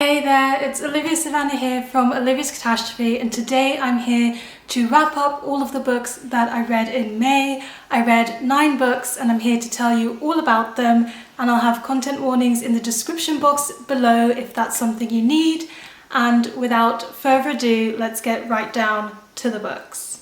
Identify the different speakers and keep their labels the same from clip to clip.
Speaker 1: Hey there, it's Olivia Savannah here from Olivia's Catastrophe, and today I'm here to wrap up all of the books that I read in May. I read 9 books and I'm here to tell you all about them, and I'll have content warnings in the description box below if that's something you need. And without further ado, let's get right down to the books.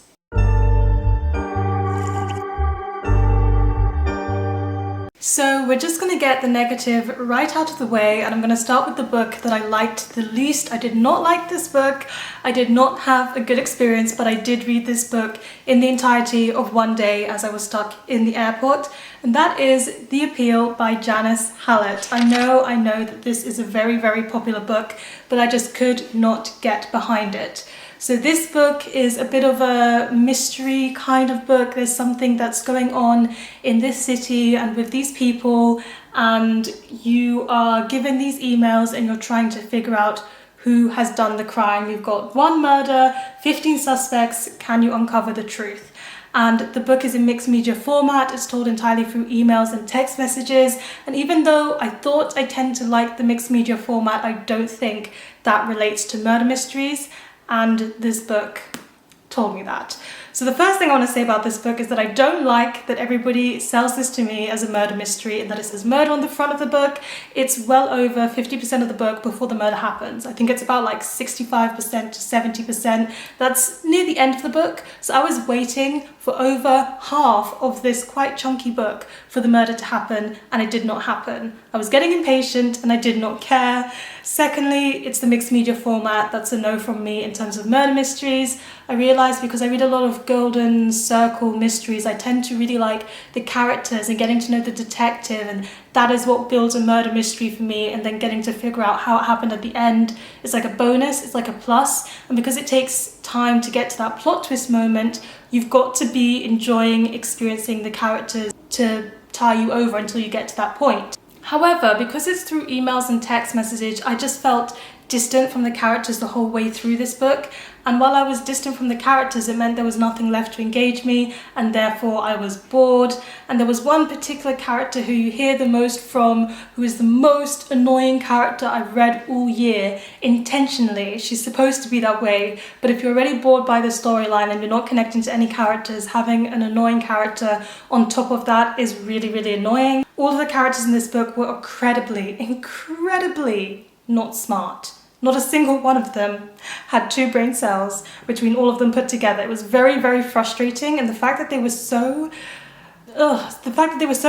Speaker 1: So we're just going to get the negative right out of the way, and I'm going to start with the book that I liked the least. I did not like this book. I did not have a good experience, but I did read this book in the entirety of one day as I was stuck in the airport, and that is The Appeal by Janice Hallett. I know that this is a very, very popular book, but I just could not get behind it. So this book is a bit of a mystery kind of book. There's something that's going on in this city and with these people, and you are given these emails and you're trying to figure out who has done the crime. You've got 1 murder, 15 suspects. Can you uncover the truth? And the book is in mixed media format. It's told entirely through emails and text messages. And even though I thought I tend to like the mixed media format, I don't think that relates to murder mysteries. And this book told me that. So the first thing I want to say about this book is that I don't like that everybody sells this to me as a murder mystery and that it says murder on the front of the book. It's well over 50% of the book before the murder happens. I think it's about like 65% to 70%. That's near the end of the book. So I was waiting for over half of this quite chunky book for the murder to happen, and it did not happen. I was getting impatient and I did not care. Secondly, it's the mixed media format. That's a no from me in terms of murder mysteries. I realised because I read a lot of golden circle mysteries, I tend to really like the characters and getting to know the detective, and that is what builds a murder mystery for me, and then getting to figure out how it happened at the end is like a bonus, it's like a plus. And because it takes time to get to that plot twist moment, you've got to be enjoying experiencing the characters to tie you over until you get to that point. However, because it's through emails and text messages, I just felt distant from the characters the whole way through this book. And while I was distant from the characters, it meant there was nothing left to engage me, and therefore I was bored. And there was one particular character who you hear the most from, who is the most annoying character I've read all year, intentionally. She's supposed to be that way, but if you're already bored by the storyline and you're not connecting to any characters, having an annoying character on top of that is really, really annoying. All of the characters in this book were incredibly not smart. Not a single one of them had 2 brain cells between all of them put together. It was very, very frustrating, and the fact that they were so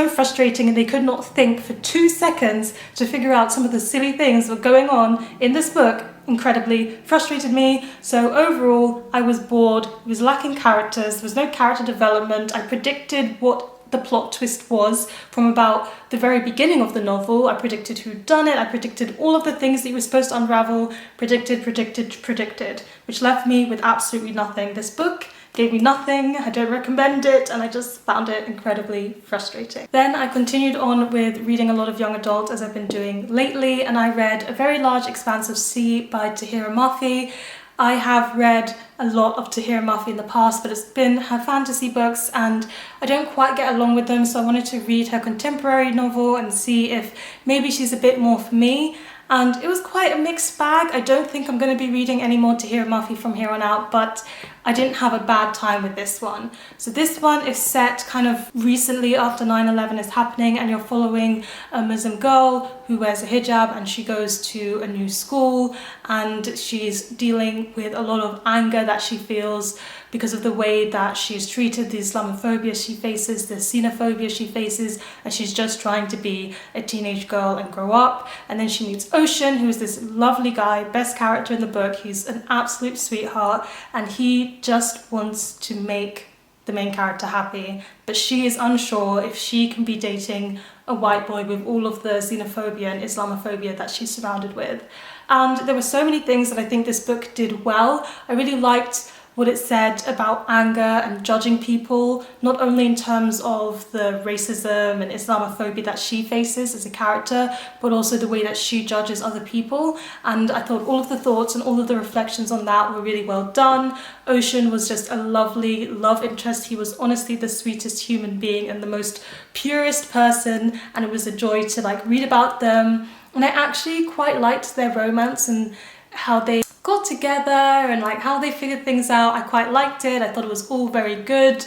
Speaker 1: frustrating and they could not think for 2 seconds to figure out some of the silly things that were going on in this book incredibly frustrated me. So overall, I was bored. It was lacking characters. There was no character development. I predicted what the plot twist was from about the very beginning of the novel. I predicted who'd done it. I predicted all of the things that you were supposed to unravel. Predicted, which left me with absolutely nothing. This book gave me nothing. I don't recommend it, and I just found it incredibly frustrating. Then I continued on with reading a lot of young adult, as I've been doing lately, and I read A Very Large Expanse of Sea by Tahereh Mafi. I have read a lot of Tahereh Mafi in the past, but it's been her fantasy books and I don't quite get along with them, so I wanted to read her contemporary novel and see if maybe she's a bit more for me. And it was quite a mixed bag. I don't think I'm going to be reading any more Tahereh Mafi from here on out, but I didn't have a bad time with this one. So this one is set kind of recently after 9/11 is happening, and you're following a Muslim girl who wears a hijab, and she goes to a new school, and she's dealing with a lot of anger that she feels because of the way that she is treated, the islamophobia she faces, the xenophobia she faces, and she's just trying to be a teenage girl and grow up. And then she meets Ocean, who is this lovely guy, best character in the book. He's an absolute sweetheart, and he just wants to make the main character happy, but she is unsure if she can be dating a white boy with all of the xenophobia and islamophobia that she's surrounded with. And there were so many things that I think this book did well. I really liked what it said about anger and judging people, not only in terms of the racism and Islamophobia that she faces as a character, but also the way that she judges other people. And I thought all of the thoughts and all of the reflections on that were really well done. Ocean was just a lovely love interest. He was honestly the sweetest human being and the most purest person, and it was a joy to read about them And I actually quite liked their romance and how they got together and like how they figured things out. I quite liked it. I thought it was all very good.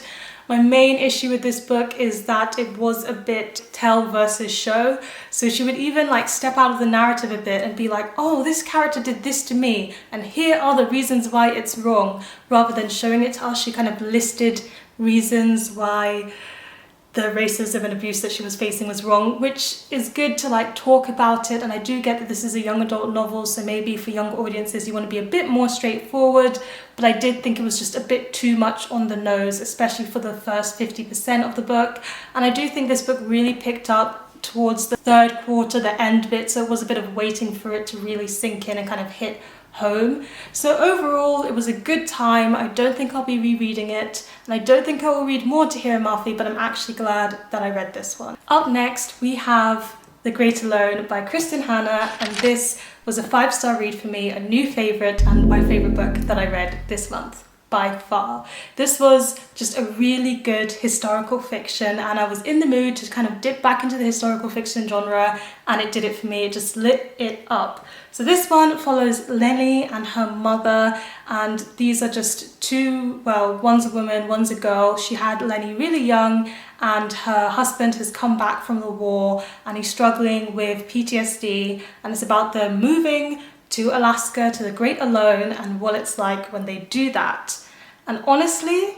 Speaker 1: My main issue with this book is that it was a bit tell versus show. So she would even like step out of the narrative a bit and be like, oh, this character did this to me and here are the reasons why it's wrong. Rather than showing it to us, she kind of listed reasons why the racism and abuse that she was facing was wrong, which is good to like talk about it. And I do get that this is a young adult novel, so maybe for younger audiences you want to be a bit more straightforward, but I did think it was just a bit too much on the nose, especially for the first 50% of the book. And I do think this book really picked up towards the third quarter, the end bit, so it was a bit of waiting for it to really sink in and kind of hit home. So overall it was a good time. I don't think I'll be rereading it, and I don't think I will read more Tahereh Mafi, but I'm actually glad that I read this one. Up next we have The Great Alone by Kristin, and this was a 5-star read for me, a new favourite and my favourite book that I read this month by far. This was just a really good historical fiction, and I was in the mood to kind of dip back into the historical fiction genre, and it did it for me. It just lit it up. So this one follows Lenny and her mother, and these are just two, well, one's a woman, one's a girl. She had Lenny really young, and her husband has come back from the war and he's struggling with PTSD, and it's about them moving to Alaska, to the Great Alone, and what it's like when they do that. And honestly,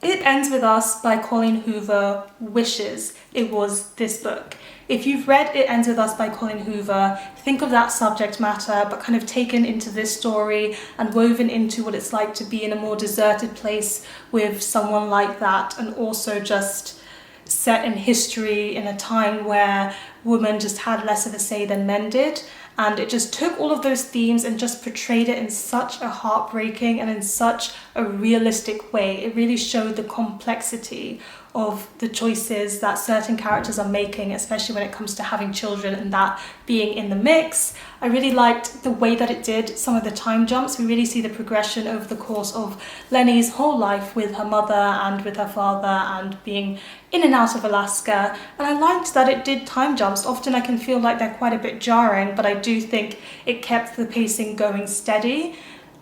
Speaker 1: it ends with us by Colleen Hoover wishes it was this book. If you've read It Ends With Us by Colleen Hoover, think of that subject matter, but kind of taken into this story and woven into what it's like to be in a more deserted place with someone like that, and also just set in history in a time where women just had less of a say than men did. And it just took all of those themes and just portrayed it in such a heartbreaking and in such a realistic way. It really showed the complexity of the choices that certain characters are making, especially when it comes to having children and that being in the mix. I really liked the way that it did some of the time jumps. We really see the progression over the course of Lenny's whole life with her mother and with her father and being in and out of Alaska. And I liked that it did time jumps. Often I can feel like they're quite a bit jarring, but I do think it kept the pacing going steady.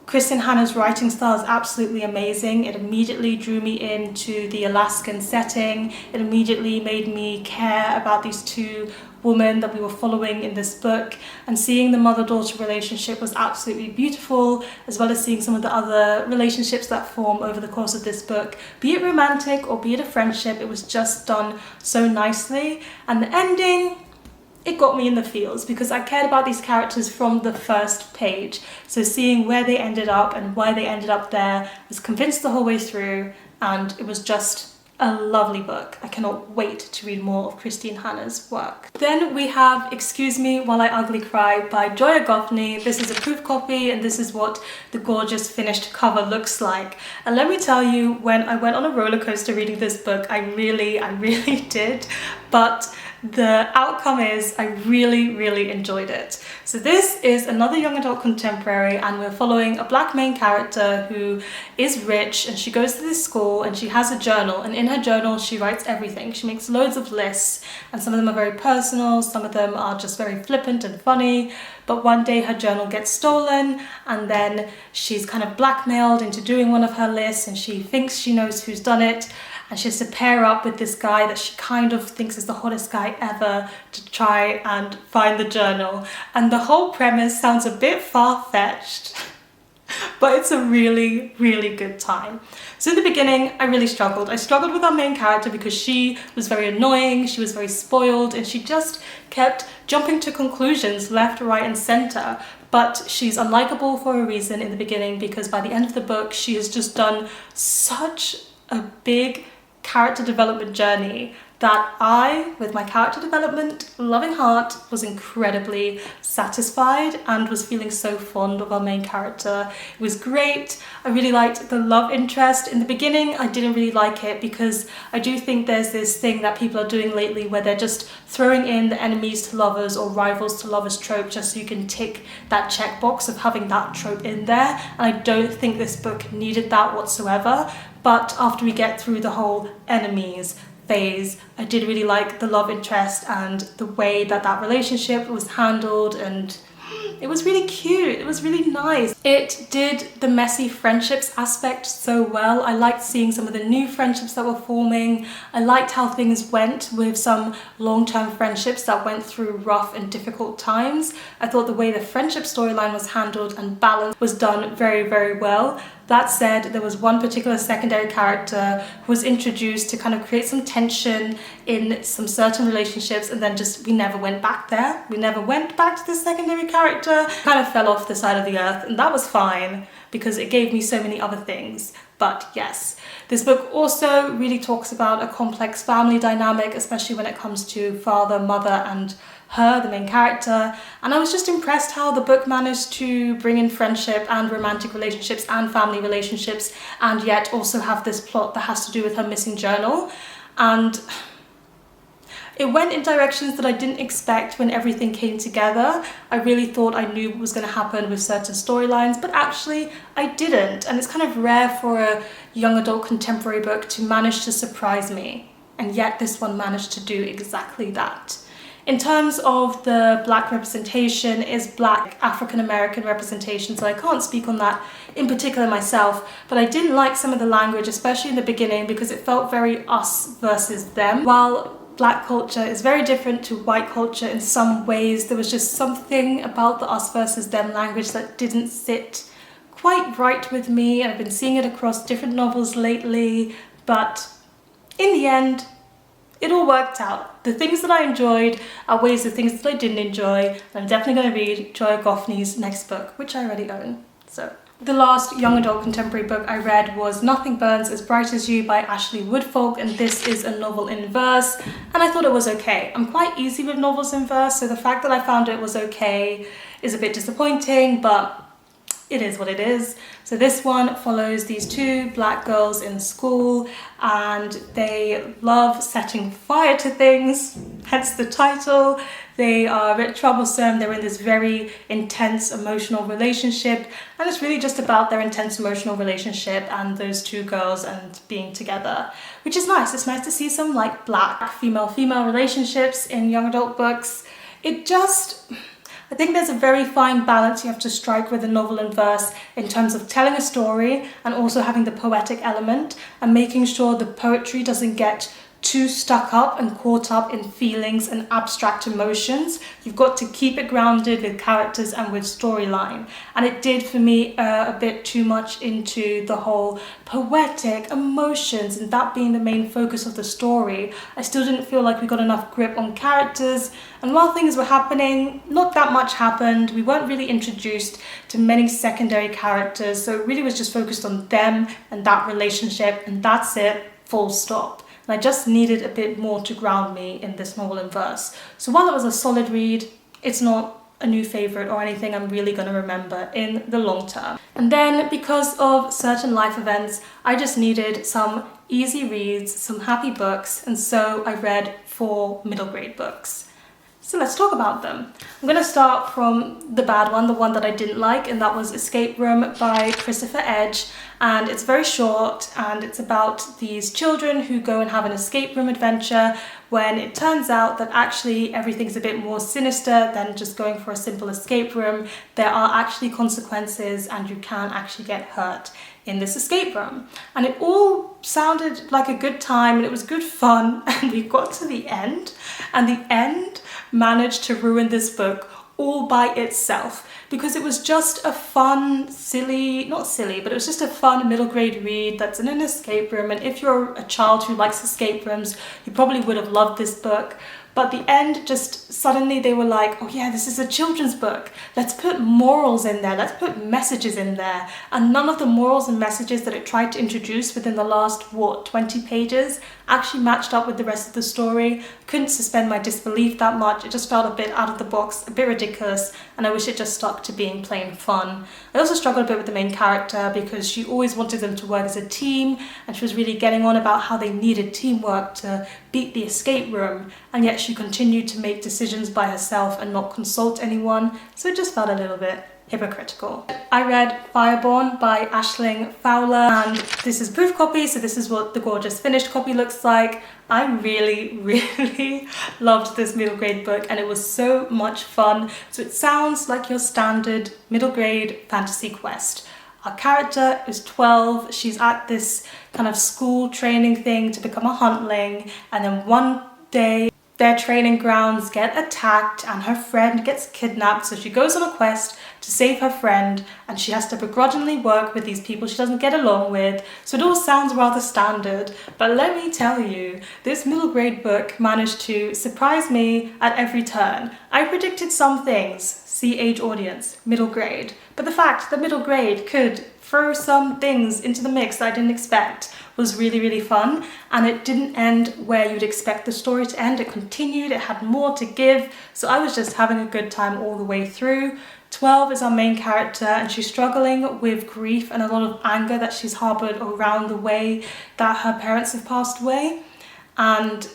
Speaker 1: Kristin Hannah's writing style is absolutely amazing. It immediately drew me into the Alaskan setting. It immediately made me care about these two women that we were following in this book, and seeing the mother-daughter relationship was absolutely beautiful, as well as seeing some of the other relationships that form over the course of this book, be it romantic or be it a friendship. It was just done so nicely, and the ending, it got me in the feels because I cared about these characters from the first page. So seeing where they ended up and why they ended up there, I was convinced the whole way through, and it was just a lovely book. I cannot wait to read more of Kristin Hannah's work. Then we have Excuse Me While I Ugly Cry by Joya Goffney. This is a proof copy, and this is what the gorgeous finished cover looks like. And let me tell you, when I went on a roller coaster reading this book, I really did. But the outcome is I really enjoyed it. So this is another young adult contemporary, and we're following a black main character who is rich, and she goes to this school and she has a journal, and in her journal she writes everything. She makes loads of lists, and some of them are very personal, some of them are just very flippant and funny. But one day her journal gets stolen, and then she's kind of blackmailed into doing one of her lists, and she thinks she knows who's done it. And she has to pair up with this guy that she kind of thinks is the hottest guy ever to try and find the journal. And the whole premise sounds a bit far-fetched, but it's a really good time. So in the beginning, I really struggled. I struggled with our main character because she was very annoying, she was very spoiled, and she just kept jumping to conclusions left, right, and center. But she's unlikable for a reason in the beginning, because by the end of the book, she has just done such a big character development journey that I, with my character development loving heart, was incredibly satisfied and was feeling so fond of our main character. It was great. I really liked the love interest. In the beginning, I didn't really like it because I do think there's this thing that people are doing lately where they're just throwing in the enemies to lovers or rivals to lovers trope just so you can tick that checkbox of having that trope in there. And I don't think this book needed that whatsoever. But after we get through the whole enemies, phase. I did really like the love interest and the way that that relationship was handled, and it was really cute. It was really nice. It did the messy friendships aspect so well. I liked seeing some of the new friendships that were forming. I liked how things went with some long-term friendships that went through rough and difficult times. I thought the way the friendship storyline was handled and balanced was done very, very well. That said, there was one particular secondary character who was introduced to kind of create some tension in some certain relationships, and then just we never went back there. We never went back to the secondary character. Kind of fell off the side of the earth, and that was fine because it gave me so many other things. But yes, this book also really talks about a complex family dynamic, especially when it comes to father, mother, and her, the main character. And I was just impressed how the book managed to bring in friendship and romantic relationships and family relationships, and yet also have this plot that has to do with her missing journal. And it went in directions that I didn't expect when everything came together. I really thought I knew what was going to happen with certain storylines, but actually I didn't. And it's kind of rare for a young adult contemporary book to manage to surprise me. And yet this one managed to do exactly that. In terms of the black representation, is black African-American representation, so I can't speak on that in particular myself, but I didn't like some of the language, especially in the beginning, because it felt very us versus them. While black culture is very different to white culture in some ways, there was just something about the us versus them language that didn't sit quite right with me. I've been seeing it across different novels lately, but in the end, it all worked out. The things that I enjoyed outweighs the things that I didn't enjoy, and I'm definitely going to read Joya Goffney's next book, which I already own. So, the last young adult contemporary book I read was Nothing Burns as Bright as You by Ashley Woodfolk, and this is a novel in verse, and I thought it was okay. I'm quite easy with novels in verse, so the fact that I found it was okay is a bit disappointing, but it is what it is. So this one follows these two black girls in school, and they love setting fire to things, hence the title. They are a bit troublesome. They're in this very intense emotional relationship, and it's really just about their intense emotional relationship and those two girls and being together, which is nice. It's nice to see some like black female-female relationships in young adult books. I think there's a very fine balance you have to strike with a novel in verse in terms of telling a story and also having the poetic element and making sure the poetry doesn't get too stuck up and caught up in feelings and abstract emotions. You've got to keep it grounded with characters and with storyline. And it did for me a bit too much into the whole poetic emotions and that being the main focus of the story. I still didn't feel like we got enough grip on characters, and while things were happening, not that much happened. We weren't really introduced to many secondary characters, so it really was just focused on them and that relationship, and that's it, full stop. And I just needed a bit more to ground me in this novel in verse. So while it was a solid read, it's not a new favourite or anything I'm really going to remember in the long term. And then because of certain life events, I just needed some easy reads, some happy books, and so I read 4 middle grade books. So let's talk about them. I'm going to start from the bad one, the one that I didn't like, and that was Escape Room by Christopher Edge. And it's very short, and it's about these children who go and have an escape room adventure when it turns out that actually everything's a bit more sinister than just going for a simple escape room. There are actually consequences, and you can actually get hurt in this escape room. And it all sounded like a good time, and it was good fun, and we got to the end, and the end managed to ruin this book all by itself, because it was just a fun, not silly, but it was just a fun middle grade read that's in an escape room. And if you're a child who likes escape rooms, you probably would have loved this book. But the end, just suddenly they were like, oh yeah, this is a children's book. Let's put morals in there. Let's put messages in there. And none of the morals and messages that it tried to introduce within the last, 20 pages actually matched up with the rest of the story. Couldn't suspend my disbelief that much. It just felt a bit out of the box, a bit ridiculous, and I wish it just stuck to being plain fun. I also struggled a bit with the main character because she always wanted them to work as a team, and she was really getting on about how they needed teamwork to beat the escape room, and yet she continued to make decisions by herself and not consult anyone, so it just felt a little bit hypocritical. I read Fireborn by Aisling Fowler, and this is proof copy, so this is what the gorgeous finished copy looks like. I really loved this middle grade book, and it was so much fun. So it sounds like your standard middle grade fantasy quest. Our character is 12, she's at this kind of school training thing to become a huntling, and then one day their training grounds get attacked and her friend gets kidnapped, so she goes on a quest to save her friend, and she has to begrudgingly work with these people she doesn't get along with. So it all sounds rather standard, but let me tell you, this middle grade book managed to surprise me at every turn. I predicted some things, see age audience, middle grade, but the fact that middle grade could throw some things into the mix that I didn't expect was really fun, and it didn't end where you'd expect the story to end. It continued, it had more to give, so I was just having a good time all the way through. 12 is our main character, and she's struggling with grief and a lot of anger that she's harbored around the way that her parents have passed away. And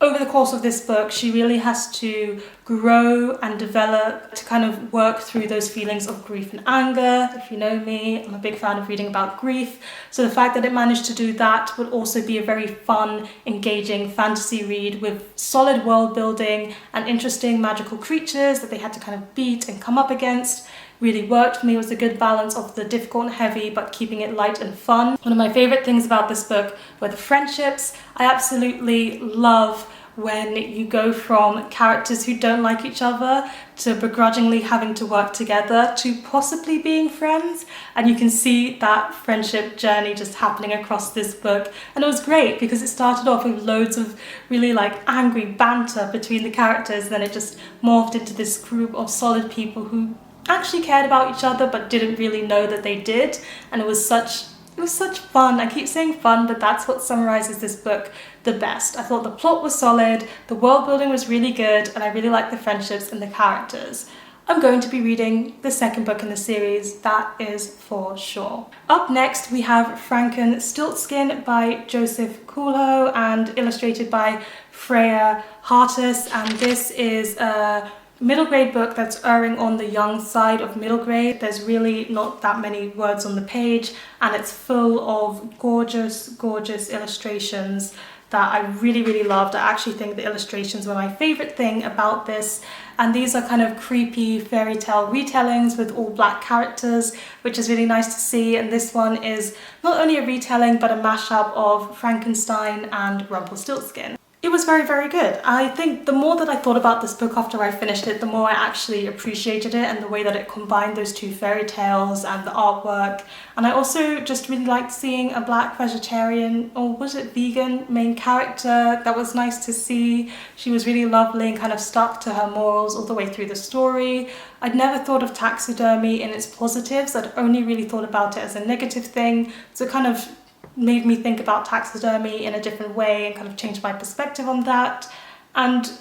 Speaker 1: over the course of this book, she really has to grow and develop to kind of work through those feelings of grief and anger. If you know me, I'm a big fan of reading about grief. So the fact that it managed to do that would also be a very fun, engaging fantasy read with solid world building and interesting magical creatures that they had to kind of beat and come up against. Really worked for me. It was a good balance of the difficult and heavy, but keeping it light and fun. One of my favorite things about this book were the friendships. I absolutely love when you go from characters who don't like each other to begrudgingly having to work together to possibly being friends, and you can see that friendship journey just happening across this book. And it was great because it started off with loads of really like angry banter between the characters, and then it just morphed into this group of solid people who actually cared about each other but didn't really know that they did. And it was such fun. I keep saying fun, but that's what summarizes this book the best. I thought the plot was solid, the world building was really good, and I really liked the friendships and the characters. I'm going to be reading the second book in the series, that is for sure. Up next we have Frankenstiltskin by Joseph Coelho and illustrated by Freya Hartus, and this is a middle grade book that's erring on the young side of middle grade. There's really not that many words on the page, and it's full of gorgeous illustrations that I really loved. I actually think the illustrations were my favorite thing about this, and these are kind of creepy fairy tale retellings with all black characters, which is really nice to see. And this one is not only a retelling but a mashup of Frankenstein and Rumpelstiltskin. It was very good. I think the more that I thought about this book after I finished it, the more I actually appreciated it and the way that it combined those two fairy tales and the artwork. And I also just really liked seeing a black vegetarian, or was it vegan, main character. That was nice to see. She was really lovely and kind of stuck to her morals all the way through the story. I'd never thought of taxidermy in its positives. I'd only really thought about it as a negative thing. So it kind of made me think about taxidermy in a different way and kind of changed my perspective on that. And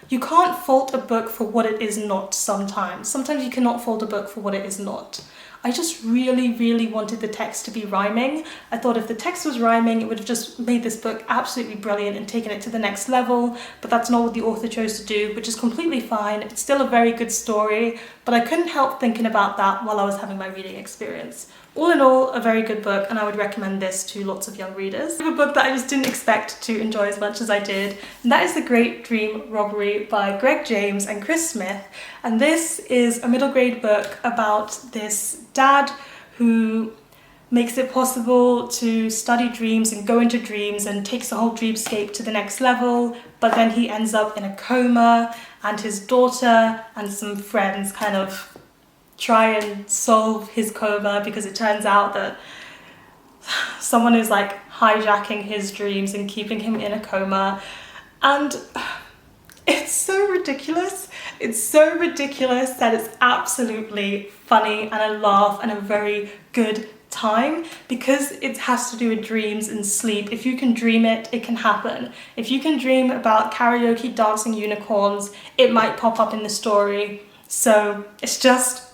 Speaker 1: you can't fault a book for what it is not sometimes. Sometimes you cannot fault a book for what it is not. I just really wanted the text to be rhyming. I thought if the text was rhyming, it would have just made this book absolutely brilliant and taken it to the next level, but that's not what the author chose to do, which is completely fine. It's still a very good story, but I couldn't help thinking about that while I was having my reading experience. All in all, a very good book, and I would recommend this to lots of young readers. I have a book that I just didn't expect to enjoy as much as I did, and that is The Great Dream Robbery by Greg James and Chris Smith. And this is a middle grade book about this dad who makes it possible to study dreams and go into dreams and takes the whole dreamscape to the next level, but then he ends up in a coma, and his daughter and some friends kind of try and solve his coma, because it turns out that someone is like hijacking his dreams and keeping him in a coma. And it's so ridiculous. It's so ridiculous that it's absolutely funny and a laugh and a very good time, because it has to do with dreams and sleep. If you can dream it, it can happen. If you can dream about karaoke dancing unicorns, it might pop up in the story. So it's just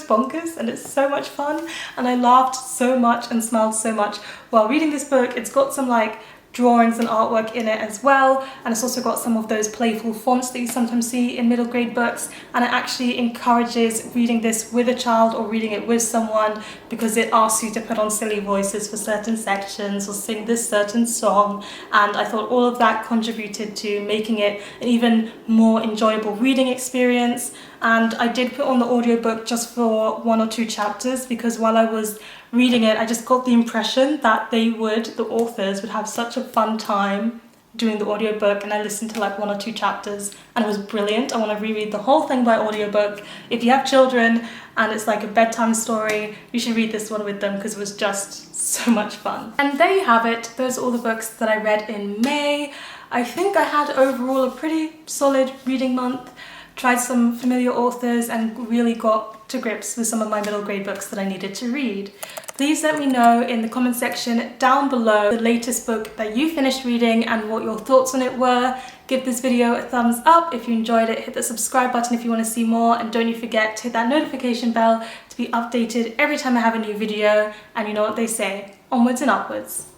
Speaker 1: bonkers, and it's so much fun, and I laughed so much and smiled so much while reading this book. It's got some like drawings and artwork in it as well, and it's also got some of those playful fonts that you sometimes see in middle grade books, and it actually encourages reading this with a child or reading it with someone because it asks you to put on silly voices for certain sections or sing this certain song, and I thought all of that contributed to making it an even more enjoyable reading experience. And I did put on the audiobook just for 1 or 2 chapters because while I was reading it, I just got the impression that the authors would have such a fun time doing the audiobook, and I listened to like 1 or 2 chapters and it was brilliant. I want to reread the whole thing by audiobook. If you have children and it's like a bedtime story, you should read this one with them because it was just so much fun. And there you have it. Those are all the books that I read in May. I think I had overall a pretty solid reading month. Tried some familiar authors and really got to grips with some of my middle grade books that I needed to read. Please let me know in the comment section down below the latest book that you finished reading and what your thoughts on it were. Give this video a thumbs up if you enjoyed it, hit the subscribe button if you want to see more, and don't you forget to hit that notification bell to be updated every time I have a new video. And you know what they say, onwards and upwards.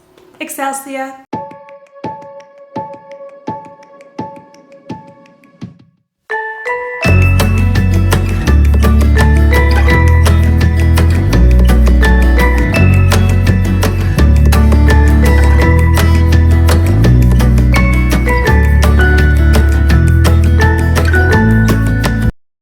Speaker 1: Excelsior!